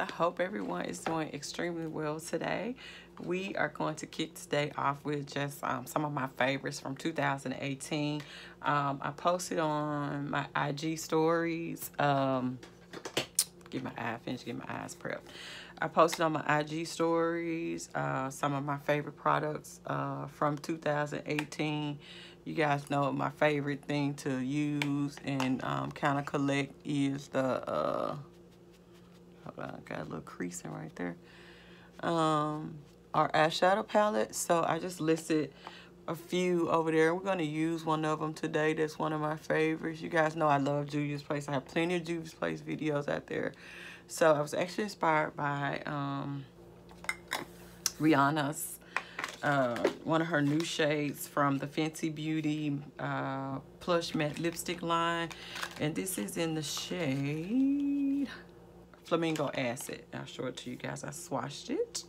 I hope everyone is doing extremely well today. We are going to kick today off with just some of my favorites from 2018. I posted on my IG stories. Get my eyes prepped. I posted on my IG stories some of my favorite products from 2018. You guys know my favorite thing to use and kind of collect is the hold on, got a little creasing right there. Our eyeshadow palette. So I just listed a few over there. We're going to use one of them today. That's one of my favorites. You guys know I love Juvia's Place. I have plenty of Juvia's Place videos out there. So I was actually inspired by Rihanna's one of her new shades from the Fenty Beauty Plush Matte Lipstick line. And this is in the shade Flamingo Acid. I'll show it to you guys. I swatched it.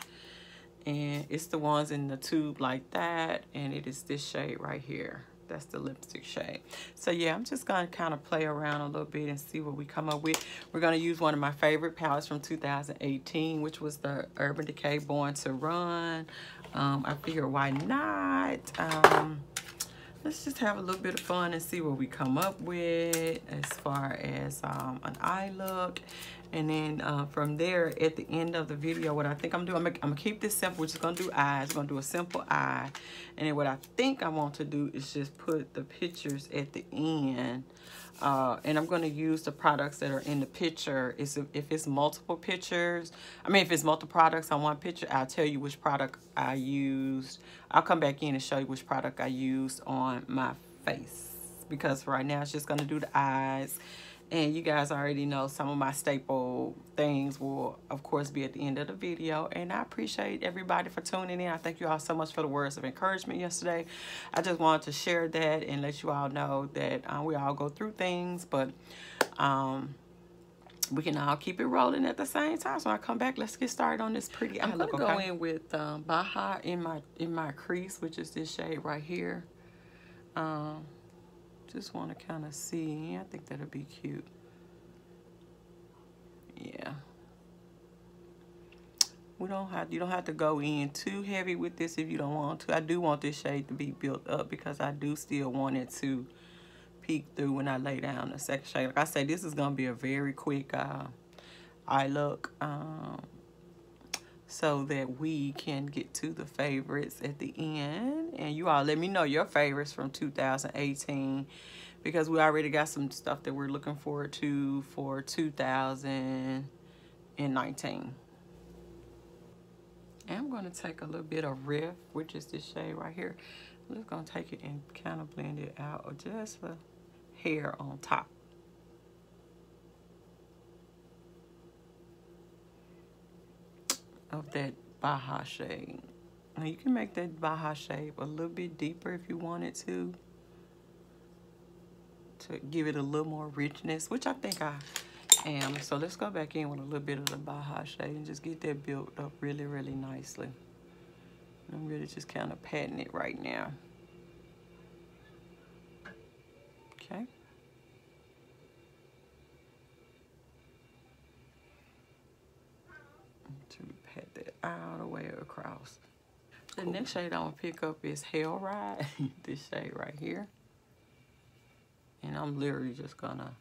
And it's the ones in the tube like that. And it is this shade right here. That's the lipstick shade. So yeah, I'm just going to kind of play around a little bit and see what we come up with. We're going to use one of my favorite palettes from 2018, which was the Urban Decay Born to Run. I figured why not? Let's just have a little bit of fun and see what we come up with as far as an eye look. And then from there, at the end of the video, what I think I'm doing, I'm gonna keep this simple. We're just gonna do eyes. We're gonna do a simple eye. And then what I think I want to do is just put the pictures at the end. And I'm gonna use the products that are in the picture. If it's multiple pictures, if it's multiple products on one picture, I'll tell you which product I used. I'll come back in and show you which product I used on my face. Because right now it's just gonna do the eyes. And you guys already know some of my staple things will, of course, be at the end of the video. And I appreciate everybody for tuning in. I thank you all so much for the words of encouragement yesterday. I just wanted to share that and let you all know that we all go through things, but we can all keep it rolling at the same time. So when I come back, let's get started on this pretty eye look. I'm gonna go in with Baja in my crease, which is this shade right here. Just want to kind of see. I think that'll be cute. Yeah. You don't have to go in too heavy with this if you don't want to. I do want this shade to be built up because I do still want it to peek through when I lay down the second shade. Like I say, this is gonna be a very quick eye look. So that we can get to the favorites at the end. And you all let me know your favorites from 2018 because we already got some stuff that we're looking forward to for 2019. And I'm going to take a little bit of Riff, which is this shade right here. I'm just going to take it and kind of blend it out or just a hair on top. Of that Baja shade. Now you can make that Baja shade a little bit deeper if you wanted to give it a little more richness, which I think I am. So let's go back in with a little bit of the Baja shade and just get that built up really, really nicely. I'm really just kind of patting it right now. Okay. Pat that all the way across. The next shade I'm gonna pick up is Hell Ride. This shade right here. And I'm literally just gonna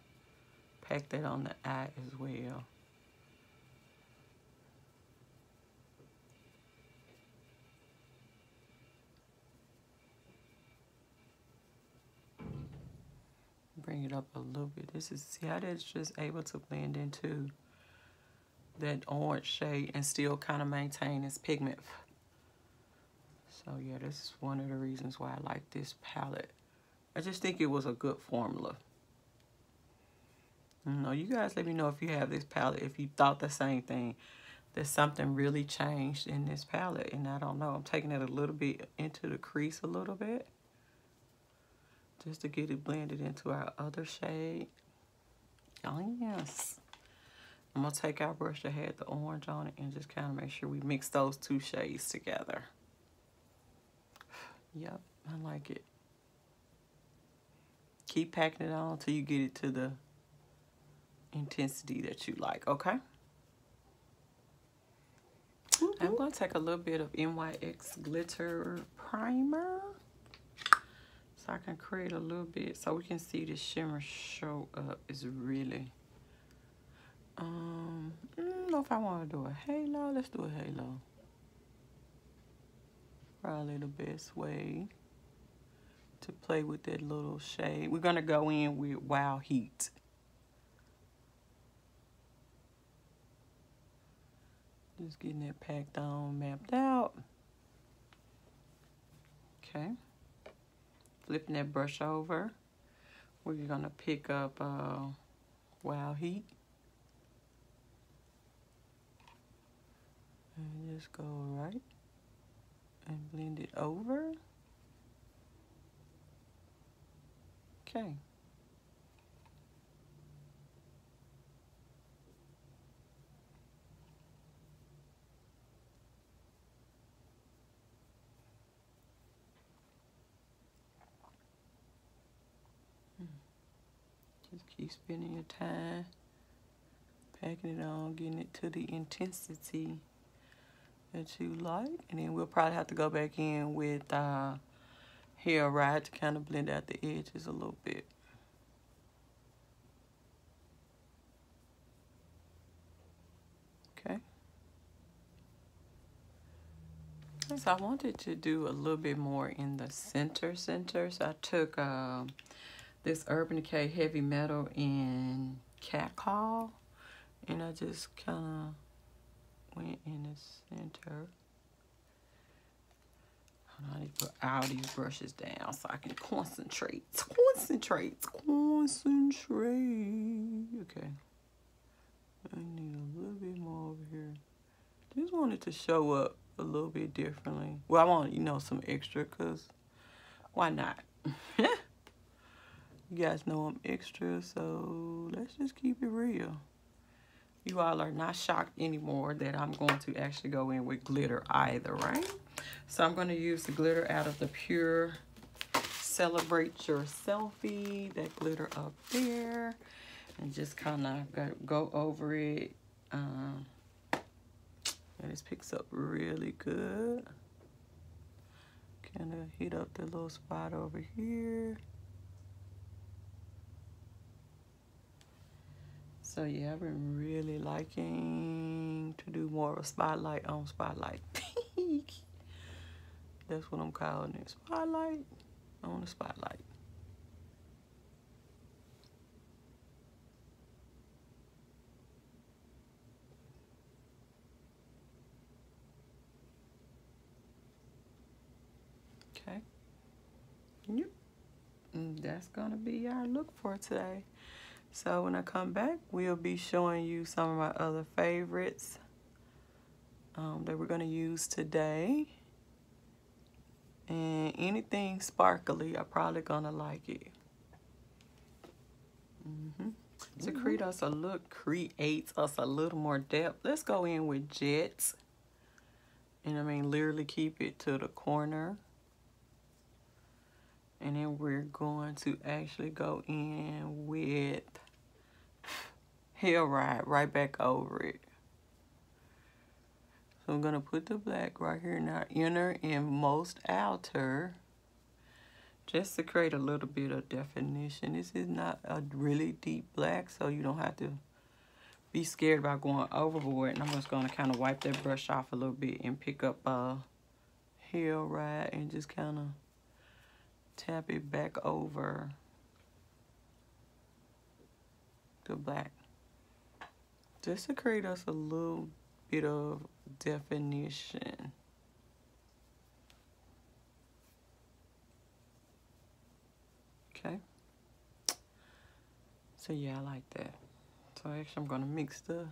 pack that on the eye as well. Bring it up a little bit. See how that's just able to blend into that orange shade and still kind of maintain its pigment. So yeah, this is one of the reasons why I like this palette. I just think it was a good formula. You guys let me know if you have this palette, if you thought the same thing. There's something really changed in this palette, and I don't know. I'm taking it a little bit into the crease a little bit, just to get it blended into our other shade. Oh yes. I'm going to take our brush that had the orange on it and just kind of make sure we mix those two shades together. Yep, I like it. Keep packing it on until you get it to the intensity that you like, okay? I'm going to take a little bit of NYX glitter primer so I can create a little bit so we can see the shimmer show up. It's really, I don't know if I want to do a halo. Let's do a halo. Probably the best way to play with that little shade. We're going to go in with Wild Heat. Just getting that packed on, mapped out. Okay. Flipping that brush over. We're going to pick up Wild Heat. And just go right and blend it over. Okay. Just keep spending your time packing it on, getting it to the intensity that you like. And then we'll probably have to go back in with Hair Ride to kind of blend out the edges a little bit. Okay. So I wanted to do a little bit more in the center. So I took this Urban Decay Heavy Metal in Catcall, and I just kind of went in the center. I need to put all these brushes down so I can concentrate. Okay. I need a little bit more over here. Just wanted to show up a little bit differently. Well, I want, you know, some extra, because why not? You guys know I'm extra, so let's just keep it real. You all are not shocked anymore that I'm going to actually go in with glitter either, right? So I'm going to use the glitter out of the Pure Celebrate Your Selfie, that glitter up there, and just kind of go over it. And this picks up really good. Kind of hit up the little spot over here. So yeah, I've been really liking to do more of a spotlight on spotlight. That's what I'm calling it. Spotlight on the spotlight. Okay. Yep. And that's gonna be our look for today. So when I come back, we'll be showing you some of my other favorites that we're gonna use today. And anything sparkly, I'm probably gonna like it. To create us a look, creates us a little more depth. Let's go in with Jets. And I mean, literally keep it to the corner. And then we're going to actually go in with Hair Ride right back over it. So I'm going to put the black right here in our inner and most outer, just to create a little bit of definition. This is not a really deep black, so you don't have to be scared about going overboard. And I'm just going to kind of wipe that brush off a little bit and pick up Hair Ride and just kind of tap it back over the black, just to create us a little bit of definition. Okay. So yeah, I like that. So actually I'm gonna mix the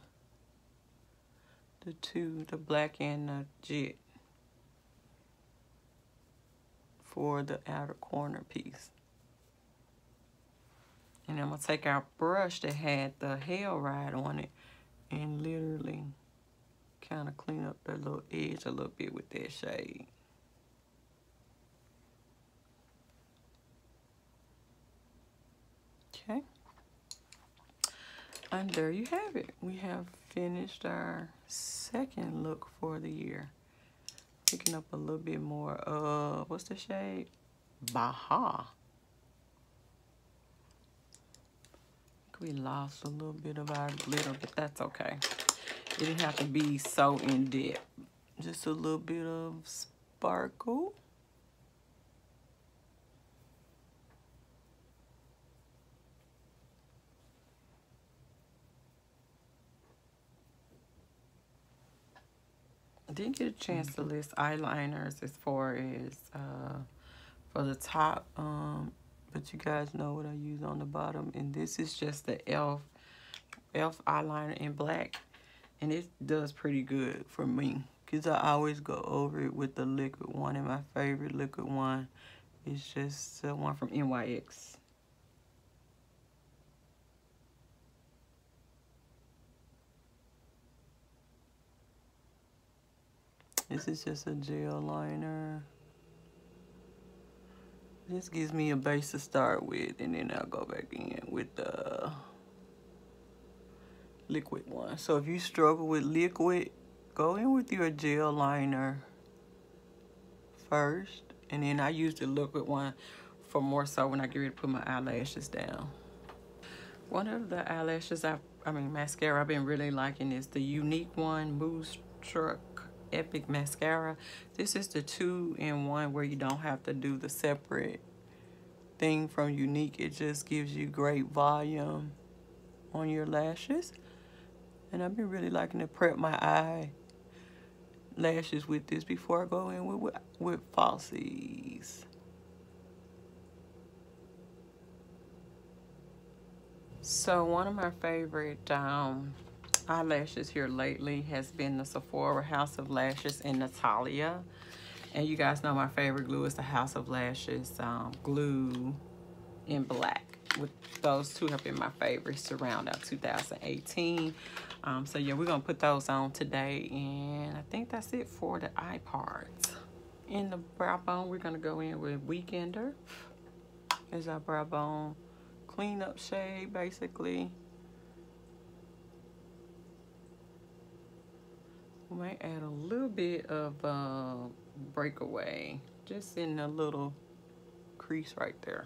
two, the black and the jet, for the outer corner piece. And I'm gonna take our brush that had the Hair Ride on it and literally kind of clean up the little edge a little bit with that shade. Okay. And there you have it. We have finished our second look for the year. Picking up a little bit more of, what's the shade? Baha. We lost a little bit of our glitter, but that's okay. It didn't have to be so in depth. Just a little bit of sparkle. I didn't get a chance to list eyeliners as far as for the top, but you guys know what I use on the bottom. And this is just the e.l.f. eyeliner in black, and it does pretty good for me because I always go over it with the liquid one, and my favorite liquid one is just the one from NYX. This is just a gel liner. This gives me a base to start with, and then I'll go back in with the liquid one. So if you struggle with liquid, go in with your gel liner first, and then I use the liquid one for more so when I get ready to put my eyelashes down. One of the eyelashes mascara I've been really liking is the Unique one, Moonstruck Epic Mascara. This is the 2-in-1 where you don't have to do the separate thing from Unique. It just gives you great volume on your lashes. And I've been really liking to prep my eyelashes with this before I go in with falsies. So one of my favorite eyelashes here lately has been the Sephora House of Lashes in Natalia. And you guys know my favorite glue is the House of Lashes glue in black. With those two have been my favorites to round out 2018. So yeah, we're gonna put those on today, and I think that's it for the eye parts. In the brow bone, we're gonna go in with Weekender as our brow bone cleanup shade, basically. We might add a little bit of Breakaway, just in a little crease right there.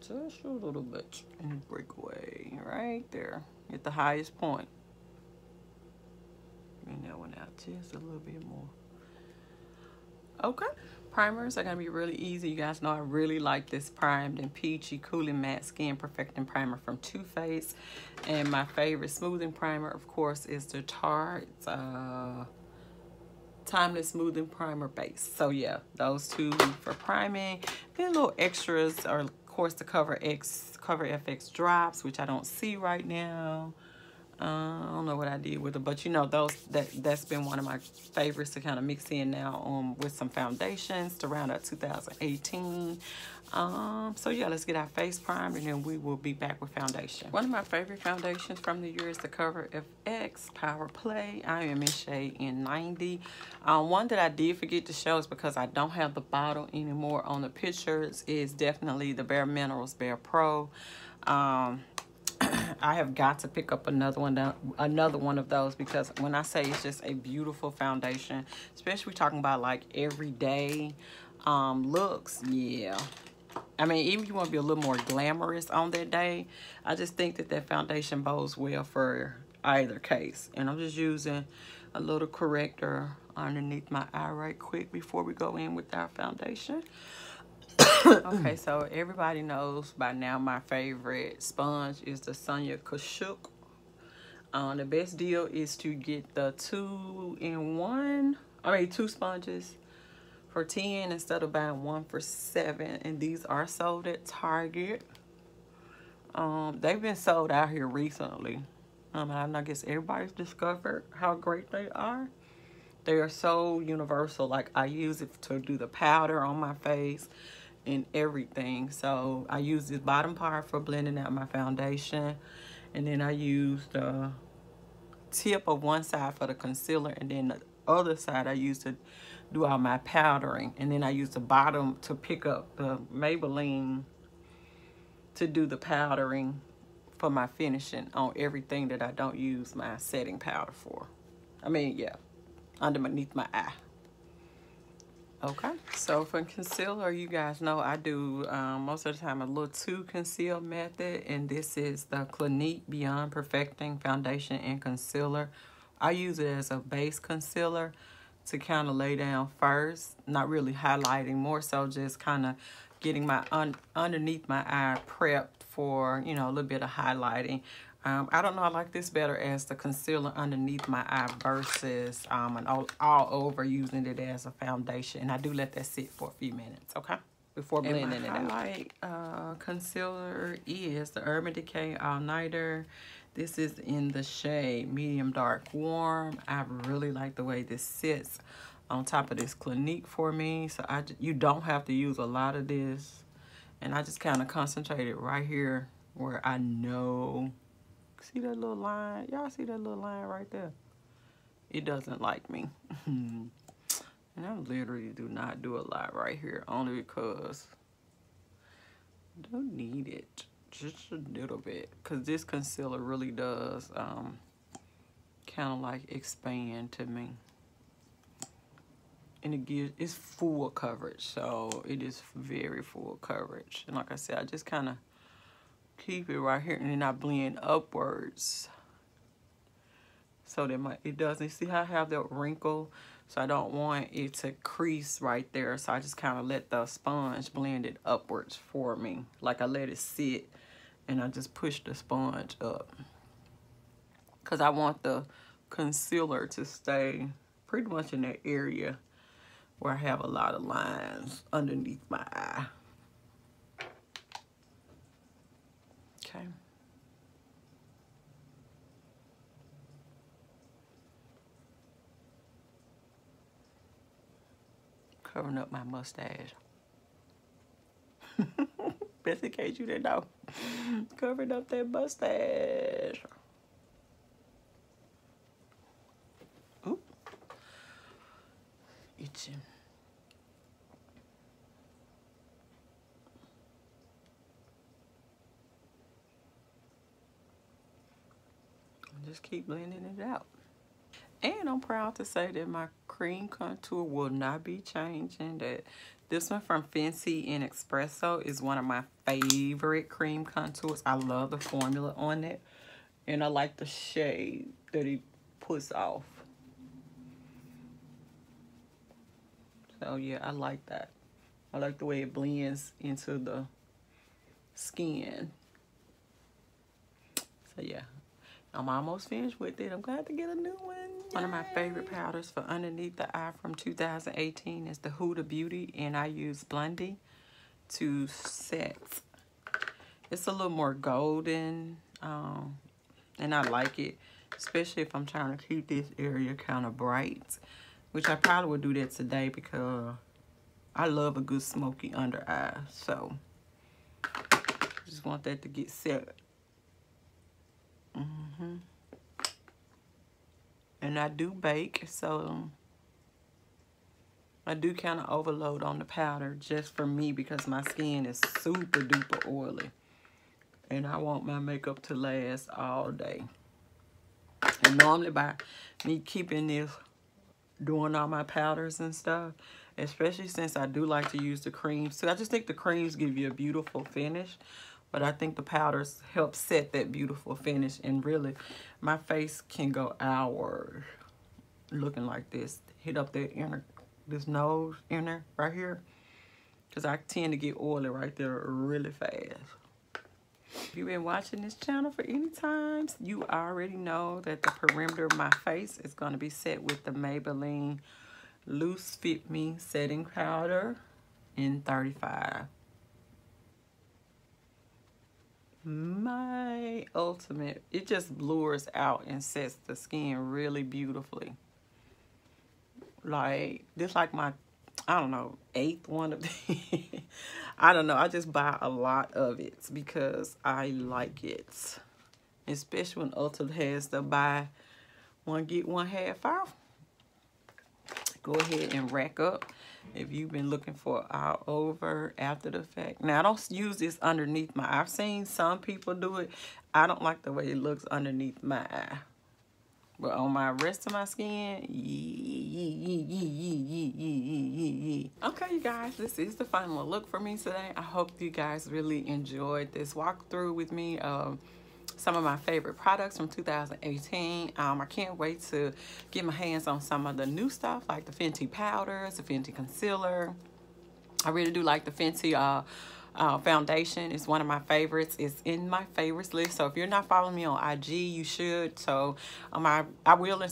Just a little bit and Breakaway right there at the highest point. Bring that one out just a little bit more. Okay, primers are gonna be really easy. You guys know I really like this Primed and Peachy Cooling Matte Skin Perfecting Primer from Too Faced. And my favorite smoothing primer, of course, is the Tarte Timeless Smoothing Primer Base. So yeah, those two for priming. Then little extras are, of course, the Cover FX drops, which I don't see right now. I don't know what I did with it, but you know, that's been one of my favorites to kind of mix in now with some foundations to round out 2018. So yeah, let's get our face primed, and then we will be back with foundation. One of my favorite foundations from the year is the Cover FX Power Play. I am in shade N90. One that I did forget to show is because I don't have the bottle anymore on the pictures is definitely the Bare Minerals Bare Pro. I have got to pick up another one of those, because when I say it's just a beautiful foundation, especially talking about like everyday looks, yeah. I mean, even if you want to be a little more glamorous on that day, I just think that foundation bodes well for either case. And I'm just using a little corrector underneath my eye right quick before we go in with our foundation. Okay, so everybody knows by now my favorite sponge is the Sonia Kashuk. The best deal is to get the 2-in-1, two sponges for 10 instead of buying one for 7. And these are sold at Target. They've been sold out here recently. And I guess everybody's discovered how great they are. They are so universal. Like, I use it to do the powder on my face and everything. So I use this bottom part for blending out my foundation, and then I use the tip of one side for the concealer, and then the other side I use to do all my powdering, and then I use the bottom to pick up the Maybelline to do the powdering for my finishing on everything that I don't use my setting powder for. I mean, yeah, underneath my eye. Okay, so for concealer, you guys know I do most of the time a little to conceal method, and this is the Clinique Beyond Perfecting Foundation and Concealer. I use it as a base concealer to kind of lay down first, not really highlighting, more so just kind of getting my underneath my eye prepped for, you know, a little bit of highlighting. I don't know, I like this better as the concealer underneath my eye versus an all over using it as a foundation. And I do let that sit for a few minutes, okay? Before blending it out. And my highlight concealer is the Urban Decay All Nighter. This is in the shade Medium Dark Warm. I really like the way this sits on top of this Clinique for me. So you don't have to use a lot of this. And I just kind of concentrated right here where I know. See that little line? Y'all see that little line right there? It doesn't like me. And I literally do not do a lot right here, only because I don't need it. Just a little bit. Because this concealer really does kind of like expand to me. And it's full coverage. So it is very full coverage. And like I said, I just kind of keep it right here, and then I blend upwards so that it doesn't, see how I have that wrinkle, so I don't want it to crease right there, so I just kind of let the sponge blend it upwards for me, like I let it sit and I just push the sponge up, because I want the concealer to stay pretty much in that area where I have a lot of lines underneath my eye. Okay. Covering up my mustache. Just in case you didn't know. Covering up that mustache. Oop. Itching. Just keep blending it out. And I'm proud to say that my cream contour will not be changing. That this one from Fenty and Espresso is one of my favorite cream contours. I love the formula on it. And I like the shade that it puts off. So yeah, I like that. I like the way it blends into the skin. So yeah. I'm almost finished with it. I'm glad to get a new one. Yay. One of my favorite powders for underneath the eye from 2018 is the Huda Beauty, and I use Blondie to set. It's a little more golden, and I like it, especially if I'm trying to keep this area kind of bright, which I probably would do that today because I love a good smoky under eye. So just want that to get set. And I do bake, so I do kind of overload on the powder just for me because my skin is super duper oily and I want my makeup to last all day. And normally by me keeping this, doing all my powders and stuff, especially since I do like to use the creams too. I just think the creams give you a beautiful finish. But I think the powders help set that beautiful finish. And really, my face can go hours looking like this. Hit up that inner, this nose inner right here. Because I tend to get oily right there really fast. If you've been watching this channel for any times, you already know that the perimeter of my face is going to be set with the Maybelline Loose Fit Me Setting Powder in 35. My ultimate, it just blurs out and sets the skin really beautifully. Like this, like my, I don't know, 8th one of the I don't know, I just buy a lot of it because I like it, especially when Ulta has the buy one get one half off. go ahead and rack up if you've been looking for all over after the fact. Now, I don't use this underneath my eye. I've seen some people do it. I don't like the way it looks underneath my eye. But on my rest of my skin, okay, you guys, this is the final look for me today. I hope you guys really enjoyed this walkthrough with me of some of my favorite products from 2018. I can't wait to get my hands on some of the new stuff like the Fenty powders, the Fenty concealer. I really do like the Fenty foundation. Is one of my favorites. It's in my favorites list. So if you're not following me on IG, you should. So I will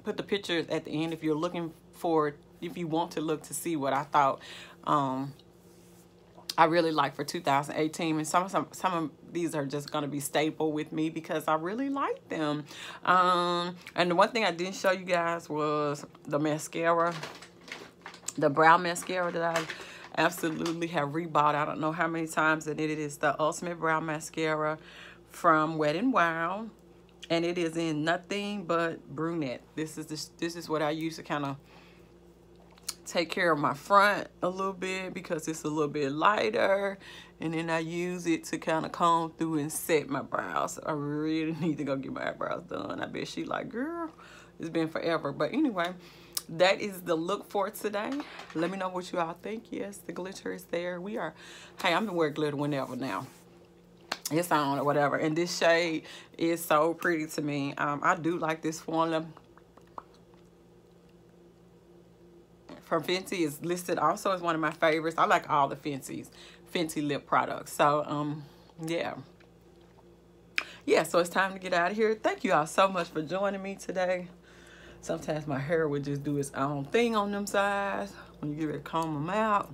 put the pictures at the end if you're looking for, if you want to look to see what I thought I really like for 2018. And some of these are just going to be staple with me because I really like them. And the one thing I didn't show you guys was the mascara, the brow mascara that I absolutely have rebought. I don't know how many times, and it is the Ultimate Brow Mascara from Wet n Wild, and it is in nothing but brunette. This is what I use to kind of take care of my front a little bit because it's a little bit lighter, and then I use it to kind of comb through and set my brows. I really need to go get my eyebrows done. I bet she like, girl, it's been forever. But anyway, that is the look for today. Let me know what you all think. Yes, the glitter is there. Hey, I'm gonna wear glitter whenever now. It's on or whatever. And this shade is so pretty to me. I do like this formula from Fenty. Is listed also as one of my favorites. I like all the Fenty lip products. So yeah, so it's time to get out of here. Thank you all so much for joining me today. Sometimes my hair would just do its own thing on them sides. When you get ready to comb them out,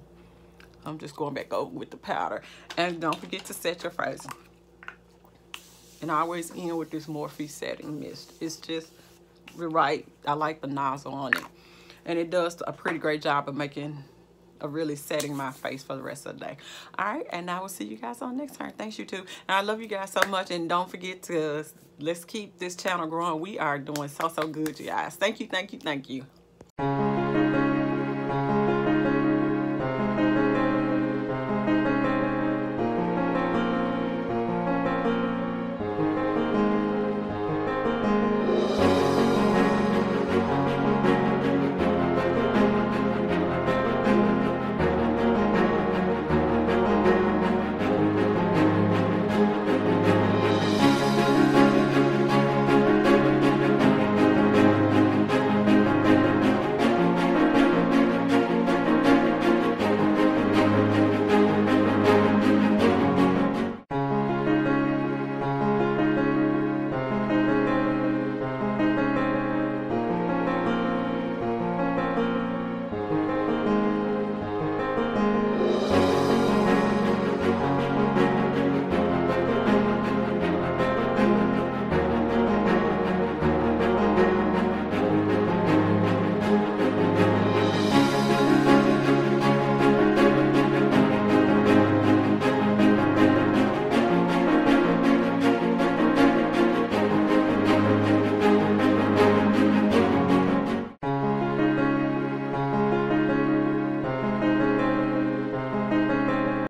I'm just going back over with the powder. And don't forget to set your face. And I always end with this Morphe setting mist. It's just right. I like the nozzle on it. And it does a pretty great job of really setting my face for the rest of the day. All right, and I will see you guys on next time. Thanks, you too. And I love you guys so much. And don't forget to, let's keep this channel growing. We are doing so good, you guys. Thank you, thank you, thank you.